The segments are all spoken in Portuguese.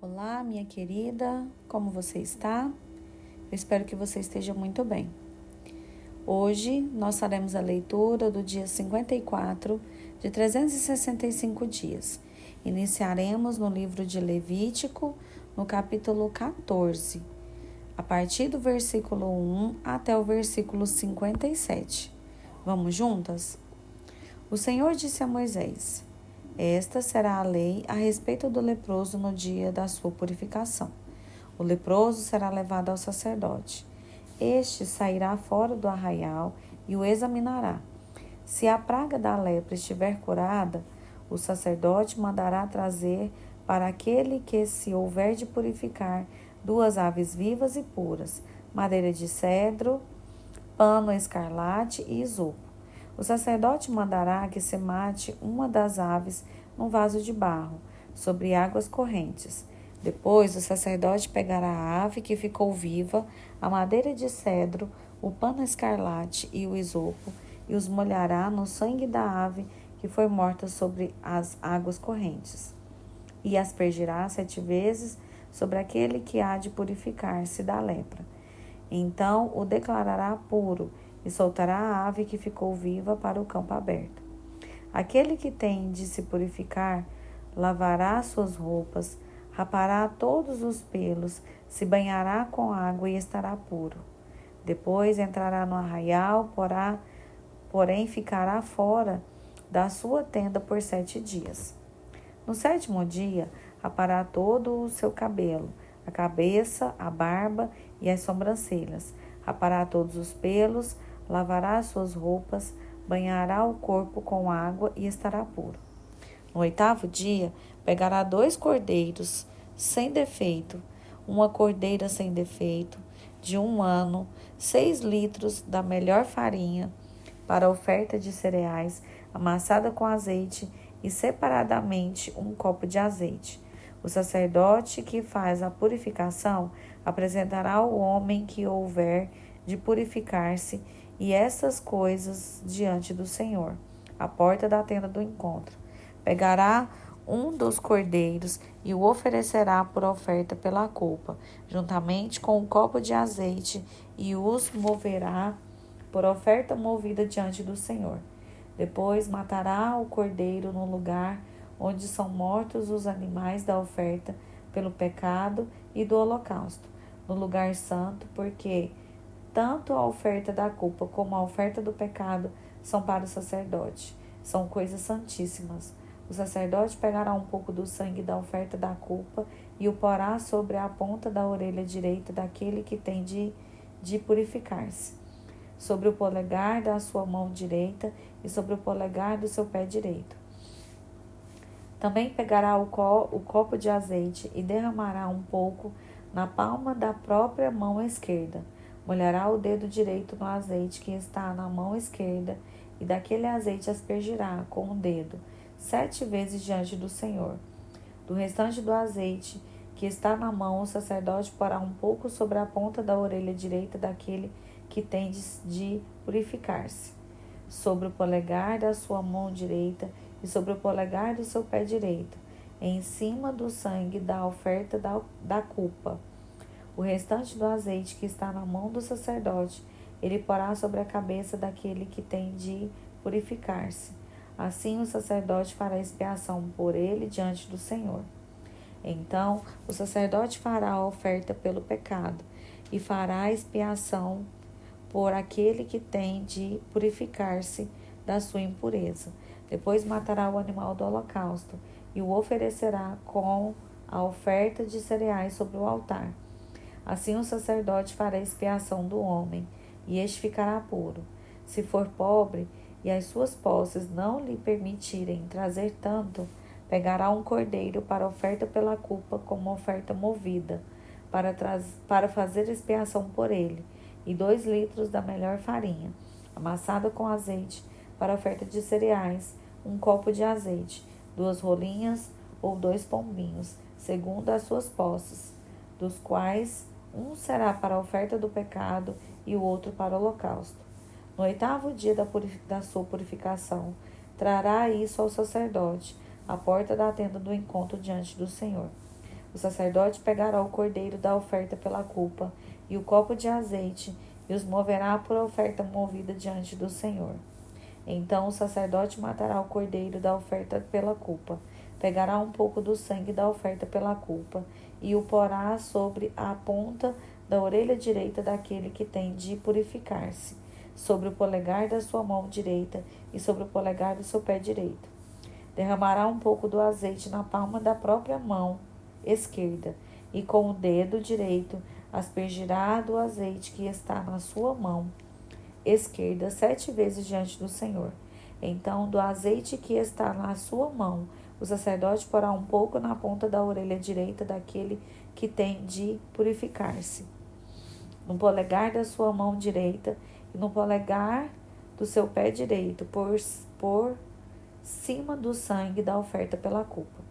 Olá, minha querida, como você está? Eu espero que você esteja muito bem. Hoje nós faremos a leitura do dia 54 de 365 dias. Iniciaremos no livro de Levítico, no capítulo 14, a partir do versículo 1 até o versículo 57. Vamos juntas? O Senhor disse a Moisés: Esta será a lei a respeito do leproso no dia da sua purificação. O leproso será levado ao sacerdote. Este sairá fora do arraial e o examinará. Se a praga da lepra estiver curada, o sacerdote mandará trazer para aquele que se houver de purificar 2 aves vivas e puras, madeira de cedro, pano escarlate e isopo. O sacerdote mandará que se mate uma das aves num vaso de barro, sobre águas correntes. Depois, o sacerdote pegará a ave que ficou viva, a madeira de cedro, o pano escarlate e o isopo, e os molhará no sangue da ave que foi morta sobre as águas correntes. E aspergirá 7 vezes sobre aquele que há de purificar-se da lepra. Então o declarará puro e soltará a ave que ficou viva para o campo aberto. Aquele que tem de se purificar lavará suas roupas, rapará todos os pelos, se banhará com água e estará puro. Depois entrará no arraial, porém ficará fora da sua tenda por 7 dias. No 7º dia, rapará todo o seu cabelo, a cabeça, a barba e as sobrancelhas. Rapará todos os pelos, lavará as suas roupas, banhará o corpo com água e estará puro. No 8º dia, pegará 2 cordeiros sem defeito, uma cordeira sem defeito, de 1 ano, 6 litros da melhor farinha, para oferta de cereais, amassada com azeite, e separadamente 1 copo de azeite. O sacerdote que faz a purificação apresentará ao homem que houver de purificar-se e essas coisas diante do Senhor, à porta da tenda do encontro. Pegará um dos cordeiros e o oferecerá por oferta pela culpa, juntamente com um copo de azeite, e os moverá por oferta movida diante do Senhor. Depois matará o cordeiro no lugar onde são mortos os animais da oferta pelo pecado e do holocausto, no lugar santo, porque tanto a oferta da culpa como a oferta do pecado são para o sacerdote, são coisas santíssimas. O sacerdote pegará um pouco do sangue da oferta da culpa e o porá sobre a ponta da orelha direita daquele que tem de purificar-se, sobre o polegar da sua mão direita e sobre o polegar do seu pé direito. Também pegará o copo de azeite e derramará um pouco na palma da própria mão esquerda. Molhará o dedo direito no azeite que está na mão esquerda e daquele azeite aspergirá com o dedo 7 vezes diante do Senhor. Do restante do azeite que está na mão, o sacerdote porá um pouco sobre a ponta da orelha direita daquele que tem de purificar-se, sobre o polegar da sua mão direita e sobre o polegar do seu pé direito, em cima do sangue da oferta da culpa. O restante do azeite que está na mão do sacerdote, ele porá sobre a cabeça daquele que tem de purificar-se. Assim o sacerdote fará expiação por ele diante do Senhor. Então o sacerdote fará a oferta pelo pecado e fará expiação por aquele que tem de purificar-se da sua impureza. Depois matará o animal do holocausto e o oferecerá com a oferta de cereais sobre o altar. Assim o sacerdote fará expiação do homem, e este ficará puro. Se for pobre e as suas posses não lhe permitirem trazer tanto, pegará um cordeiro para oferta pela culpa como oferta movida, para fazer expiação por ele, e 2 litros da melhor farinha, amassada com azeite, para oferta de cereais, 1 copo de azeite, 2 rolinhas ou 2 pombinhos, segundo as suas posses, dos quais um será para a oferta do pecado e o outro para o holocausto. No 8º dia da sua purificação, trará isso ao sacerdote, à porta da tenda do encontro diante do Senhor. O sacerdote pegará o cordeiro da oferta pela culpa e o copo de azeite e os moverá por oferta movida diante do Senhor. Então o sacerdote matará o cordeiro da oferta pela culpa, pegará um pouco do sangue da oferta pela culpa e o porá sobre a ponta da orelha direita daquele que tem de purificar-se, sobre o polegar da sua mão direita e sobre o polegar do seu pé direito. Derramará um pouco do azeite na palma da própria mão esquerda e com o dedo direito aspergirá do azeite que está na sua mão esquerda 7 vezes diante do Senhor. Então, do azeite que está na sua mão, o sacerdote porá um pouco na ponta da orelha direita daquele que tem de purificar-se, no polegar da sua mão direita e no polegar do seu pé direito, por cima do sangue da oferta pela culpa.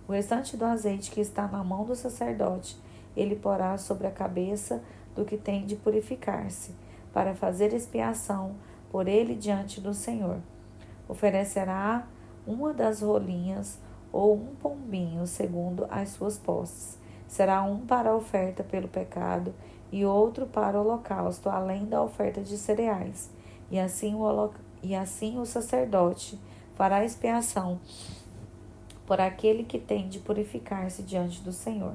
O restante do azeite que está na mão do sacerdote, ele porá sobre a cabeça do que tem de purificar-se, para fazer expiação por ele diante do Senhor. Oferecerá uma das rolinhas ou um pombinho, segundo as suas posses. Será um para a oferta pelo pecado e outro para o holocausto, além da oferta de cereais. E assim o sacerdote fará expiação por aquele que tem de purificar-se diante do Senhor.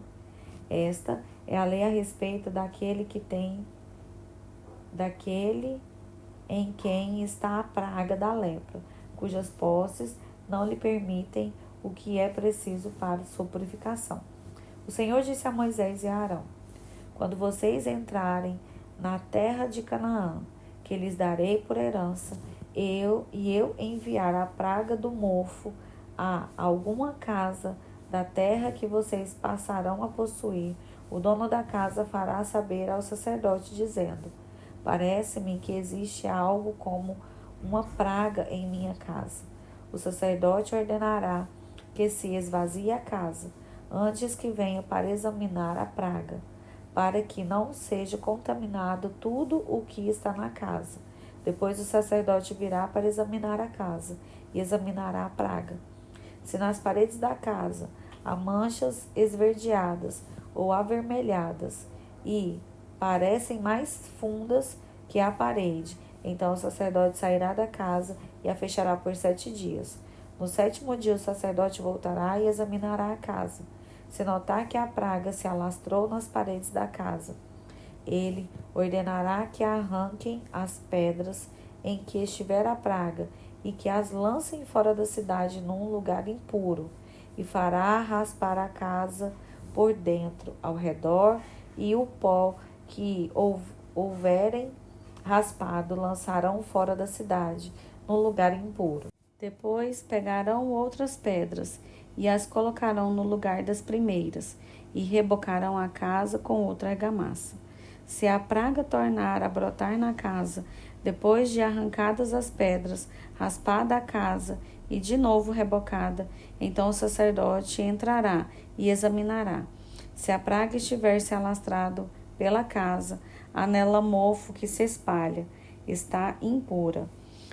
Esta é a lei a respeito daquele em quem está a praga da lepra, cujas posses não lhe permitem o que é preciso para sua purificação. O Senhor disse a Moisés e a Arão: quando vocês entrarem na terra de Canaã, que lhes darei por herança, eu enviar a praga do mofo a alguma casa da terra que vocês passarão a possuir, o dono da casa fará saber ao sacerdote, dizendo: parece-me que existe algo como uma praga em minha casa. O sacerdote ordenará que se esvazie a casa, antes que venha para examinar a praga, para que não seja contaminado tudo o que está na casa. Depois o sacerdote virá para examinar a casa e examinará a praga. Se nas paredes da casa há manchas esverdeadas ou avermelhadas e parecem mais fundas que a parede, então o sacerdote sairá da casa e a fechará por 7 dias. No 7º dia o sacerdote voltará e examinará a casa. Se notar que a praga se alastrou nas paredes da casa, ele ordenará que arranquem as pedras em que estiver a praga e que as lancem fora da cidade num lugar impuro, e fará raspar a casa por dentro, ao redor, e o pó que houverem raspado lançarão fora da cidade, num lugar impuro. Depois pegarão outras pedras e as colocarão no lugar das primeiras, e rebocarão a casa com outra argamassa. Se a praga tornar a brotar na casa, depois de arrancadas as pedras, raspada a casa e de novo rebocada, então o sacerdote entrará e examinará. Se a praga estiver se alastrado pela casa, há nela mofo que se espalha, está impura.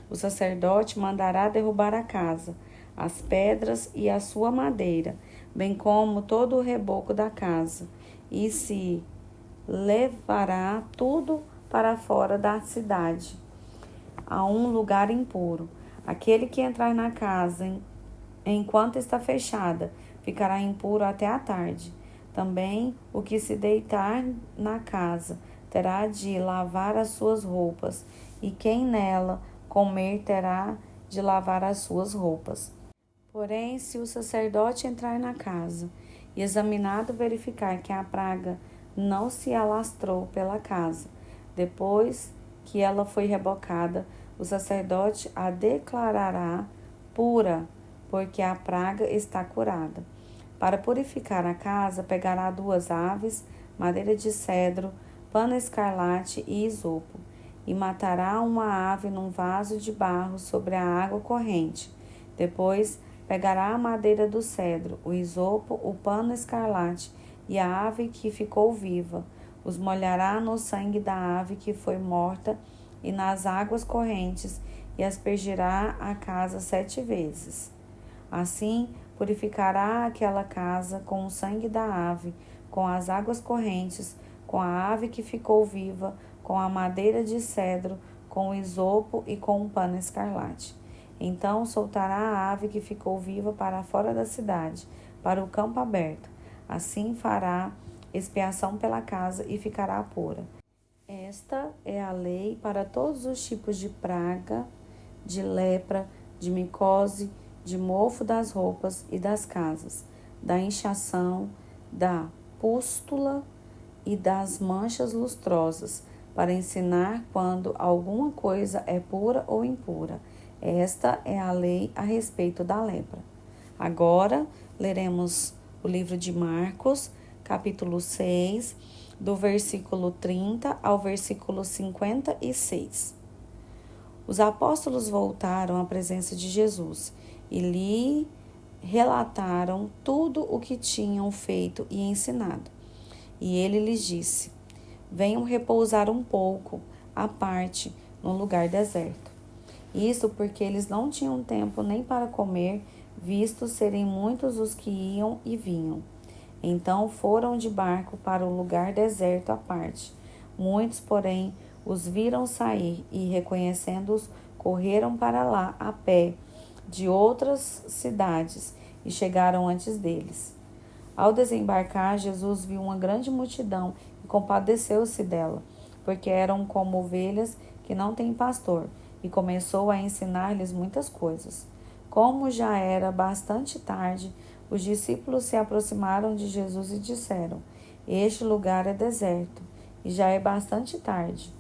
O sacerdote mandará derrubar a casa, as pedras e a sua madeira, bem como todo o reboco da casa, e se levará tudo para fora da cidade, a um lugar impuro. Aquele que entrar na casa enquanto está fechada ficará impuro até a tarde. Também o que se deitar na casa terá de lavar as suas roupas, e quem nela comer terá de lavar as suas roupas. Porém, se o sacerdote entrar na casa e examinado verificar que a praga não se alastrou pela casa, depois que ela foi rebocada, o sacerdote a declarará pura, porque a praga está curada. Para purificar a casa, pegará 2 aves, madeira de cedro, pano escarlate e isopo, e matará uma ave num vaso de barro sobre a água corrente. Depois pegará a madeira do cedro, o isopo, o pano escarlate e a ave que ficou viva. Os molhará no sangue da ave que foi morta e nas águas correntes, e aspergirá a casa 7 vezes. Assim, purificará aquela casa com o sangue da ave, com as águas correntes, com a ave que ficou viva, com a madeira de cedro, com o isopo e com um pano escarlate. Então soltará a ave que ficou viva para fora da cidade, para o campo aberto. Assim fará expiação pela casa e ficará pura. Esta é a lei para todos os tipos de praga, de lepra, de micose, de mofo das roupas e das casas, da inchação, da pústula e das manchas lustrosas, para ensinar quando alguma coisa é pura ou impura. Esta é a lei a respeito da lepra. Agora, leremos o livro de Marcos, capítulo 6, do versículo 30 ao versículo 56. Os apóstolos voltaram à presença de Jesus e lhe relataram tudo o que tinham feito e ensinado. E ele lhes disse: venham repousar um pouco, à parte, num lugar deserto. Isso porque eles não tinham tempo nem para comer, visto serem muitos os que iam e vinham. Então foram de barco para um lugar deserto à parte. Muitos, porém, os viram sair e, reconhecendo-os, correram para lá a pé de outras cidades e chegaram antes deles. Ao desembarcar, Jesus viu uma grande multidão e compadeceu-se dela, porque eram como ovelhas que não têm pastor, e começou a ensinar-lhes muitas coisas. Como já era bastante tarde, os discípulos se aproximaram de Jesus e disseram: este lugar é deserto, e já é bastante tarde.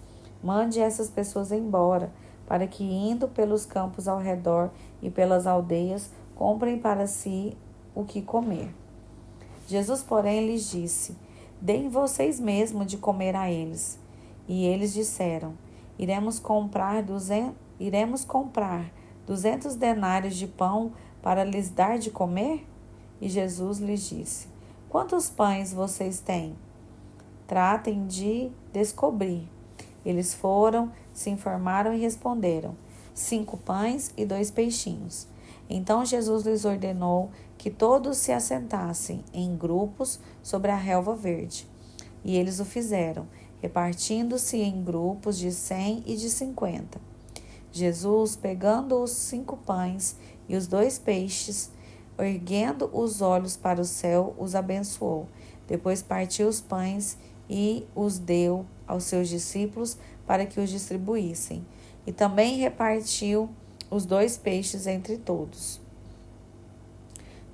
Mande essas pessoas embora, para que, indo pelos campos ao redor e pelas aldeias, comprem para si o que comer. Jesus, porém, lhes disse: deem vocês mesmos de comer a eles. E eles disseram: iremos comprar 200 denários de pão para lhes dar de comer? E Jesus lhes disse: quantos pães vocês têm? Tratem de descobrir. Eles foram, se informaram e responderam: 5 pães e 2 peixinhos. Então Jesus lhes ordenou que todos se assentassem em grupos sobre a relva verde. E eles o fizeram, repartindo-se em grupos de 100 e de 50. Jesus, pegando os 5 pães e os 2 peixes, erguendo os olhos para o céu, os abençoou. Depois partiu os pães e os deu aos seus discípulos para que os distribuíssem. E também repartiu os 2 peixes entre todos.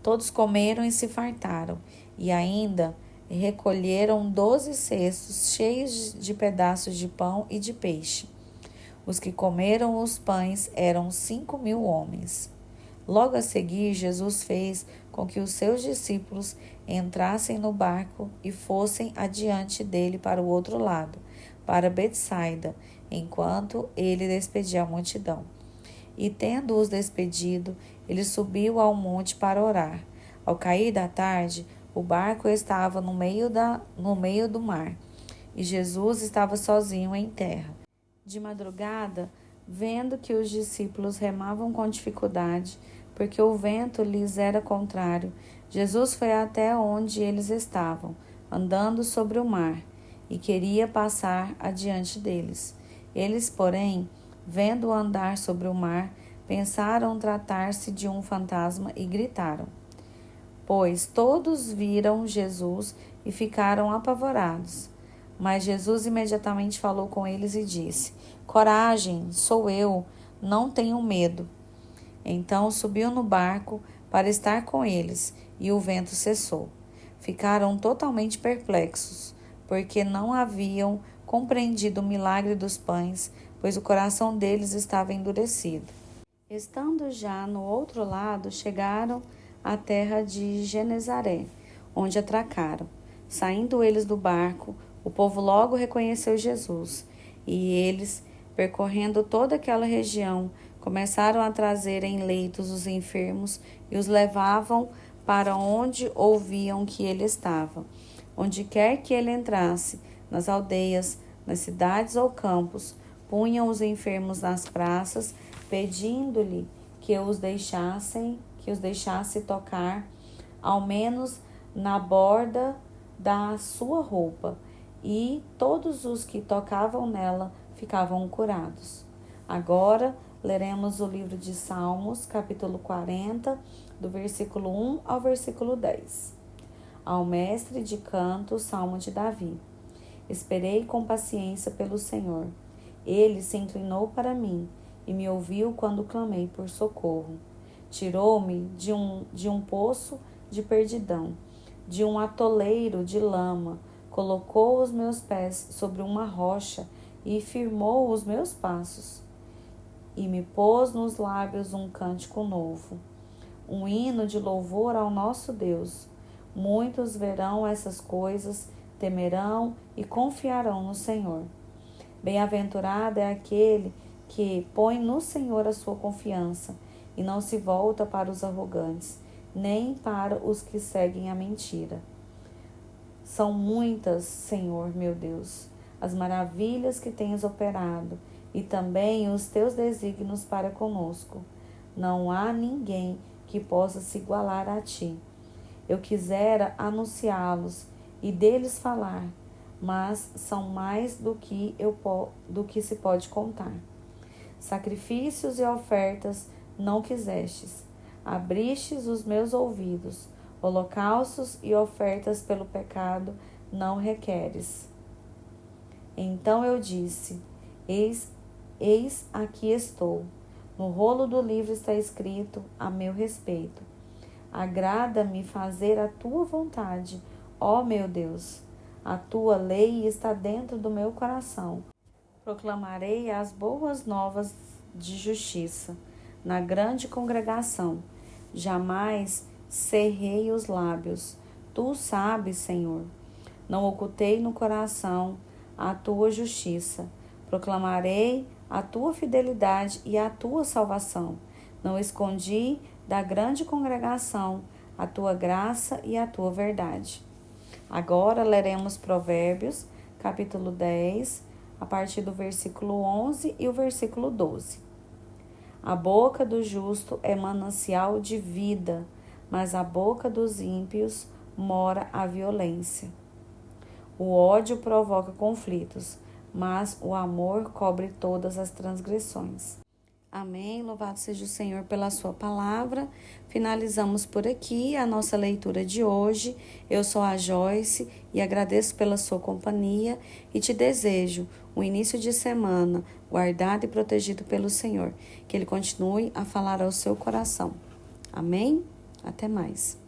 Todos comeram e se fartaram, e ainda recolheram 12 cestos cheios de pedaços de pão e de peixe. Os que comeram os pães eram 5.000 homens. Logo a seguir, Jesus fez com que os seus discípulos entrassem no barco e fossem adiante dele para o outro lado, para Betsaida, enquanto ele despedia a multidão. E tendo-os despedido, ele subiu ao monte para orar. Ao cair da tarde, o barco estava no meio do mar, e Jesus estava sozinho em terra. De madrugada, vendo que os discípulos remavam com dificuldade, porque o vento lhes era contrário, Jesus foi até onde eles estavam, andando sobre o mar, e queria passar adiante deles. Eles, porém, vendo-o andar sobre o mar, pensaram tratar-se de um fantasma e gritaram. Pois todos viram Jesus e ficaram apavorados. Mas Jesus imediatamente falou com eles e disse: coragem, sou eu, não tenham medo. Então subiu no barco para estar com eles, e o vento cessou. Ficaram totalmente perplexos, porque não haviam compreendido o milagre dos pães, pois o coração deles estava endurecido. Estando já no outro lado, chegaram à terra de Genezaré, onde atracaram. Saindo eles do barco, o povo logo reconheceu Jesus, e eles, percorrendo toda aquela região, começaram a trazer em leitos os enfermos e os levavam para onde ouviam que ele estava. Onde quer que ele entrasse, nas aldeias, nas cidades ou campos, punham os enfermos nas praças, pedindo-lhe que os deixassem que os deixasse tocar, ao menos na borda da sua roupa, e todos os que tocavam nela ficavam curados. Agora leremos o livro de Salmos, capítulo 40, do versículo 1 ao versículo 10. Ao mestre de canto, Salmo de Davi. Esperei com paciência pelo Senhor. Ele se inclinou para mim e me ouviu quando clamei por socorro. Tirou-me de um poço de perdidão, de um atoleiro de lama, colocou os meus pés sobre uma rocha e firmou os meus passos. E me pôs nos lábios um cântico novo, um hino de louvor ao nosso Deus. Muitos verão essas coisas, temerão e confiarão no Senhor. Bem-aventurado é aquele que põe no Senhor a sua confiança e não se volta para os arrogantes, nem para os que seguem a mentira. São muitas, Senhor meu Deus, as maravilhas que tens operado e também os teus desígnios para conosco. Não há ninguém que possa se igualar a ti. Eu quisera anunciá-los e deles falar, mas são mais do que se pode contar. Sacrifícios e ofertas não quisestes, abristes os meus ouvidos, holocaustos e ofertas pelo pecado não requeres. Então eu disse, eis aqui estou. No rolo do livro está escrito a meu respeito. Agrada-me fazer a tua vontade, ó meu Deus. A tua lei está dentro do meu coração. Proclamarei as boas novas de justiça na grande congregação. Jamais cerrei os lábios. Tu sabes, Senhor. Não ocultei no coração a tua justiça. Proclamarei a tua fidelidade e a tua salvação. Não escondi da grande congregação a tua graça e a tua verdade. Agora leremos Provérbios, capítulo 10, a partir do versículo 11 e o versículo 12. A boca do justo é manancial de vida, mas a boca dos ímpios mora a violência. O ódio provoca conflitos, mas o amor cobre todas as transgressões. Amém. Louvado seja o Senhor pela sua palavra. Finalizamos por aqui a nossa leitura de hoje. Eu sou a Joyce e agradeço pela sua companhia e te desejo um início de semana guardado e protegido pelo Senhor. Que Ele continue a falar ao seu coração. Amém? Até mais.